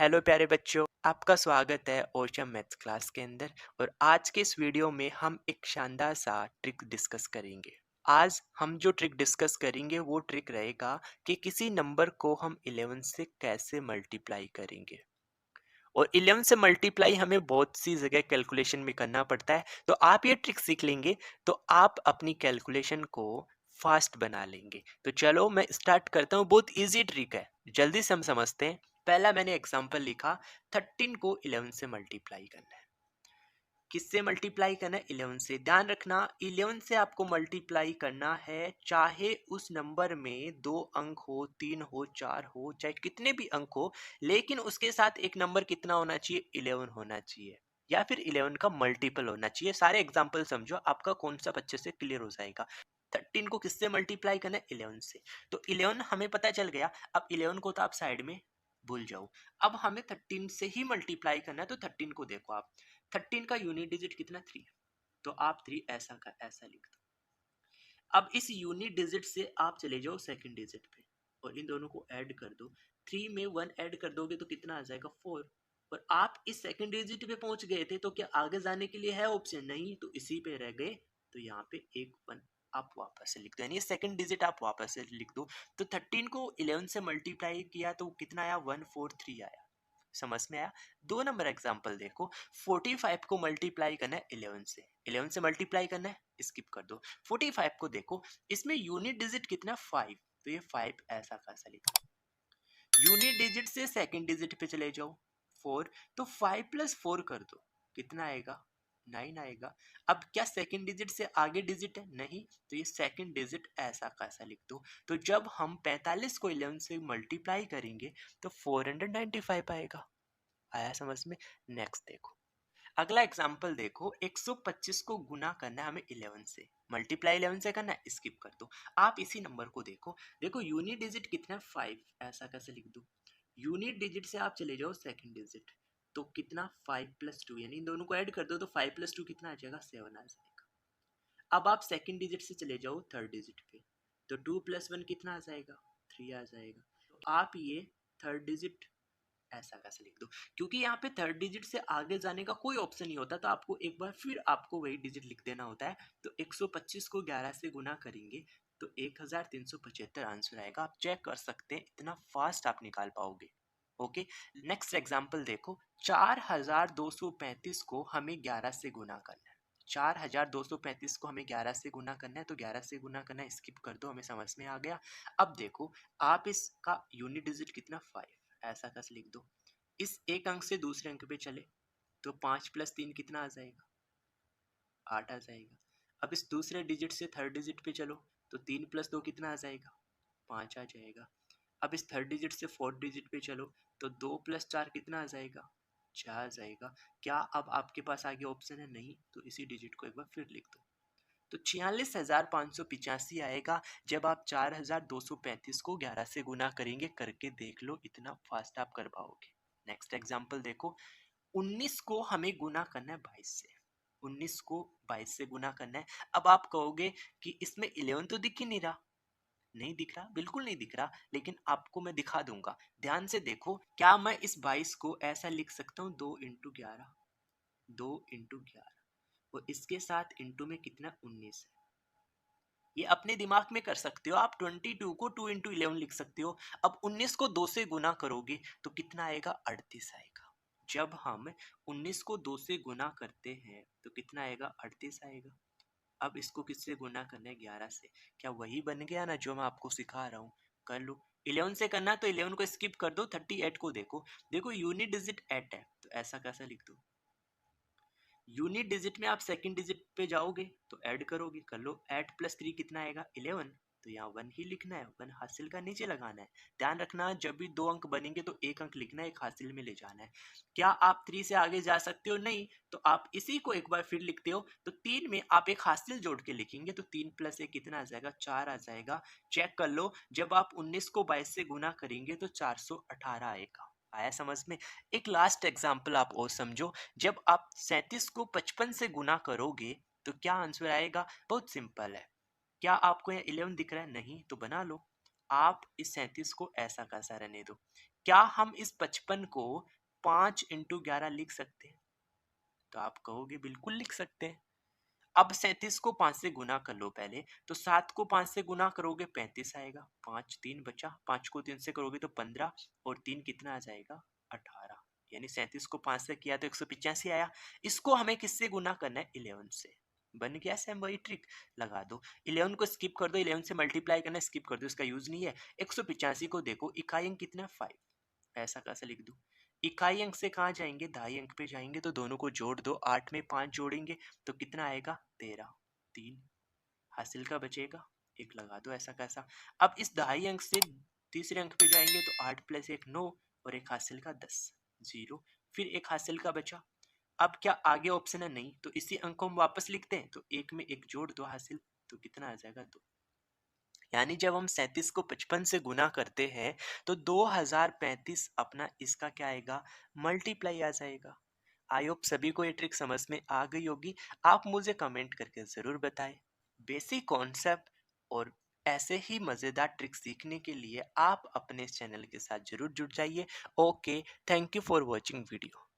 Hello प्यारे बच्चों, आपका स्वागत है ओशम मैथ्स क्लास के अंदर। और आज के इस वीडियो में हम एक शानदार सा ट्रिक डिस्कस करेंगे। आज हम जो ट्रिक डिस्कस करेंगे वो ट्रिक रहेगा कि किसी नंबर को हम 11 से कैसे मल्टीप्लाई करेंगे। और 11 से मल्टीप्लाई हमें बहुत सी जगह कैलकुलेशन में करना पड़ता है, तो आप ये ट्रिक सीख लेंगे तो आप अपनी कैलकुलेशन को फास्ट बना लेंगे। तो चलो मैं स्टार्ट करता हूँ। बहुत इजी ट्रिक है, जल्दी से हम समझते हैं। पहला मैंने एग्जांपल लिखा, 13 को 11 से मल्टीप्लाई करना है। किससे मल्टीप्लाई करना है? 11 से। ध्यान रखना, 11 से आपको मल्टीप्लाई करना है, चाहे उस नंबर में 2 अंक हो, 3 हो, 4 हो, चाहे कितने भी अंक हो, लेकिन उसके साथ एक नंबर कितना होना चाहिए? 11 होना चाहिए, या फिर 11 का मल्टीपल होना चाहिए। सारे एग्जाम्पल समझो, आपका कॉन्सेप्ट अच्छे से क्लियर हो जाएगा। 13 को किससे मल्टीप्लाई करना है? 11 से। तो 11 हमें पता चल गया। अब 11 को तो आप साइड में भूल जाओ। अब हमें 13 से ही मल्टीप्लाई करना है, तो 13 को देखो आप। 13 का यूनिट डिजिट कितना? 3। तो आप 3 ऐसा का ऐसा लिख दो। अब इस यूनिट डिजिट से आप चले जाओ सेकंड डिजिट पे और इन दोनों को ऐड कर दो। 3 में 1 ऐड कर दोगे तो कितना आ जाएगा? 4। और आप इस सेकंड डिजिट पे पहुंच गए थे, तो क्या आगे जाने के लिए है ऑप्शन? नहीं, तो इसी पे रह गए। तो यहाँ पे एक 1 आप वापस से लिख दो, यानी सेकंड डिजिट आप वापस से लिख दो। तो 13 को 11 से मल्टीप्लाई किया तो कितना आया? 143 आया। समझ में आया? 2 नंबर एग्जांपल देखो। 45 को मल्टीप्लाई करना है 11 से। 11 से मल्टीप्लाई करना है, स्किप कर दो। 45 को देखो, इसमें यूनिट डिजिट कितना? 5। तो ये 5 ऐसा कैसा लिखा। यूनिट डिजिट से सेकंड डिजिट पे चले जाओ, 4। तो 5 प्लस 4 कर दो, कितना आएगा? 9 आएगा। अब क्या सेकंड डिजिट से आगे डिजिट है? नहीं, तो ये सेकंड डिजिट ऐसा कैसा लिख दो। तो जब हम 45 को 11 से मल्टीप्लाई करेंगे तो 495 आएगा। आया समझ में? नेक्स्ट देखो, अगला एग्जाम्पल देखो। 125 को गुना करना है हमें 11 से, मल्टीप्लाई 11 से करना है, स्किप कर दो। आप इसी नंबर को देखो। देखो यूनिट डिजिट कितना है? 5। ऐसा कैसे लिख दो? यूनिट डिजिट से आप चले जाओ सेकंड डिजिट, तो कितना? 5 प्लस 2, यानी इन दोनों को ऐड कर दो। तो 5 प्लस 2 कितना आ जाएगा? 7 आ जाएगा। अब आप सेकंड डिजिट से चले जाओ थर्ड डिजिट पे, तो 2 प्लस 1 कितना आ जाएगा? 3 आ जाएगा। तो आप ये थर्ड डिजिट ऐसा कैसे लिख दो, क्योंकि यहाँ पे थर्ड डिजिट से आगे जाने का कोई ऑप्शन नहीं होता, तो आपको एक बार फिर आपको वही डिजिट लिख देना होता है। तो 125 को 11 से गुना करेंगे तो 1375 आंसर आएगा। आप चेक कर सकते हैं, इतना फास्ट आप निकाल पाओगे। ओके, नेक्स्ट एग्जांपल देखो। 4235 को हमें 11 से गुना करना है। 4235 को हमें 11 से गुना करना है, तो 11 से गुना करना है, स्किप कर दो, हमें समझ में आ गया। अब देखो, आप इसका यूनिट डिजिट कितना? 5। ऐसा कैसे लिख दो? इस एक अंक से दूसरे अंक पे चले, तो 5 प्लस 3 कितना आ जाएगा? 8 आ जाएगा। अब इस दूसरे डिजिट से थर्ड डिजिट पे चलो, तो 3 प्लस 2 कितना आ जाएगा? 5 आ जाएगा। अब इस थर्ड डिजिट से फोर्थ डिजिट पे चलो, तो 2 प्लस 4 कितना आ जाएगा? 6 आ जाएगा। क्या अब आपके पास आगे ऑप्शन है? नहीं, तो इसी डिजिट को एक बार फिर लिख दो। तो 46,585 आएगा जब आप 4,235 को 11 से गुना करेंगे। करके देख लो, इतना फास्ट आप कर पाओगे। नेक्स्ट एग्जांपल देखो। 19 को हमें गुना करना है 22 से। 19 को 22 से गुना करना है। अब आप कहोगे कि इसमें 11 तो दिख ही नहीं रहा। नहीं दिख रहा, बिल्कुल नहीं दिख रहा, लेकिन आपको मैं दिखा दूंगा। ध्यान से देखो, क्या मैं इस 22 को ऐसा लिख सकता हूँ? 2 इंटू 11, 2 इंटू 11, और इसके साथ इंटू में कितना? 19 है। ये अपने दिमाग में कर सकते हो आप। 22 को 2 इंटू 11 लिख सकते हो। अब 19 को 2 से गुना करोगे तो कितना आएगा? 38 आएगा। जब हम 19 को 2 से गुना करते हैं तो कितना आएगा? 38 आएगा। अब इसको किससे गुना करना है? 11 से। क्या वही बन गया ना जो मैं आपको सिखा रहा हूँ? कर लो। 11 से करना तो 11 को स्किप कर दो। 38 को देखो, देखो यूनिट डिजिट 8 है, तो ऐसा कैसा लिख दो? यूनिट डिजिट में आप सेकंड डिजिट पे जाओगे तो ऐड करोगे, कर लो। 8 प्लस 3 कितना आएगा? 11। तो यहाँ 1 ही लिखना है, 1 हासिल का नीचे लगाना है। ध्यान रखना, जब भी 2 अंक बनेंगे तो एक अंक लिखना है, एक हासिल में ले जाना है। क्या आप 3 से आगे जा सकते हो? नहीं, तो आप इसी को एक बार फिर लिखते हो। तो 3 में आप एक हासिल जोड़ के लिखेंगे, तो 3 प्लस 1 कितना आ जाएगा? 4 आ जाएगा। चेक कर लो, जब आप 19 को 22 से गुना करेंगे तो 418 आएगा। आया समझ में? एक लास्ट एग्जाम्पल आप और समझो। जब आप 37 को 55 से गुना करोगे तो क्या आंसर आएगा? बहुत सिंपल है। क्या आपको यहाँ 11 दिख रहा है? नहीं, तो बना लो। आप इस 37 को ऐसा कैसा रहने दो। क्या हम इस 55 को 5 इंटू 11 लिख सकते हैं? तो आप कहोगे बिल्कुल लिख सकते हैं। अब 37 को 5 से गुना कर लो पहले, तो 7 को 5 से गुना करोगे 35 आएगा, 5 3 बचा, 5 को 3 से करोगे तो 15 और 3 कितना आ जाएगा 18, यानी 37 को 5 से किया तो 185 आया। इसको हमें किससे गुना करना है 11 से। बन गया सेम वही ट्रिक, लगा दो 11 को स्किप कर दो, 11 से मल्टीप्लाई करना स्किप कर दो, इसका यूज नहीं है। 185 को देखो इकाई अंक कितना 5, ऐसा कैसे लिख दूं? इकाई अंक से कहाँ जाएंगे, दहाई अंक पे जाएंगे, तो दोनों को जोड़ दो, 8 में 5 जोड़ेंगे तो कितना आएगा 13, 3 हासिल का बचेगा, एक लगा दो ऐसा कैसा। अब इस दहाई अंक से तीसरे अंक पे जाएंगे तो 8 प्लस 1 9 और एक हासिल का 10, 0, फिर एक हासिल का बचा। अब क्या आगे ऑप्शन है, नहीं, तो इसी अंक को हम वापस लिखते हैं, तो एक में एक जोड़ दो हासिल, तो कितना आ जाएगा 2। यानी जब हम 37 को 55 से गुना करते हैं तो 2035 अपना इसका क्या आएगा, मल्टीप्लाई आ जाएगा। आई होप सभी को ये ट्रिक समझ में आ गई होगी। आप मुझे कमेंट करके ज़रूर बताएं। बेसिक कॉन्सेप्ट और ऐसे ही मज़ेदार ट्रिक सीखने के लिए आप अपने इस चैनल के साथ ज़रूर जुड़ जाइए। Okay, thank you for watching video.